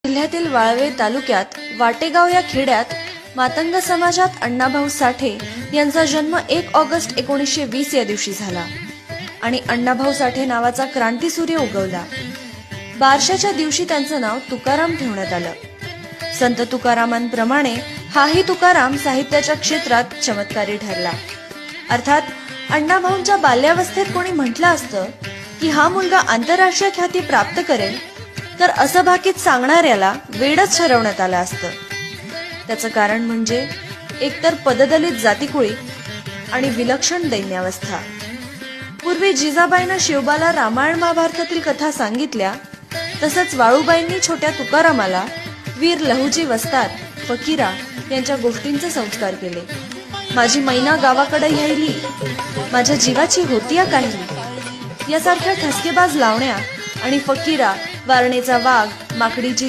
जिल्ह्यातील वाळवे तालुक्यात वाटेगाव या खेड्यात मातंग समाजात अण्णाभाऊ साठे यांचा जन्म 1 ऑगस्ट 1920 या दिवशी झाला आणि अण्णाभाऊ साठे नावाचा क्रांतीसूर्य उगवला। बारशाच्या दिवशी त्यांचं नाव तुकाराम ठेवण्यात आलं। संत तुकारामांप्रमाणे हाही तुकाराम साहित्याच्या क्षेत्रात चमत्कारी ठरला। अर्थात अण्णाभाऊंच्या बाल्यावस्थेत कोणी म्हटलं असतं की हा मुलगा आंतरराष्ट्रीय ख्याती प्राप्त करेल तर असं भाकीत सांगणाऱ्याला वेडच ठरवण्यात आलं असतं। त्याचं कारण म्हणजे एकतर पददलित जातीकुळी आणि विलक्षण दैन्यावस्था। पूर्वी जिजाबाईंना शिवबाला रामायण महाभारतातील कथा सांगितल्या, तसंच वाळूबाईंनी छोट्या तुकारामाला वीर लहुजी वस्ताद फकीरा यांच्या गोष्टींचे संस्कार केले। माझी मैना गावाकडे यायली, माझ्या जीवाची होती काही यासारख्या ठसकेबाज लावण्या आणि फकीरा, वारणेचा वाघ, माकडीची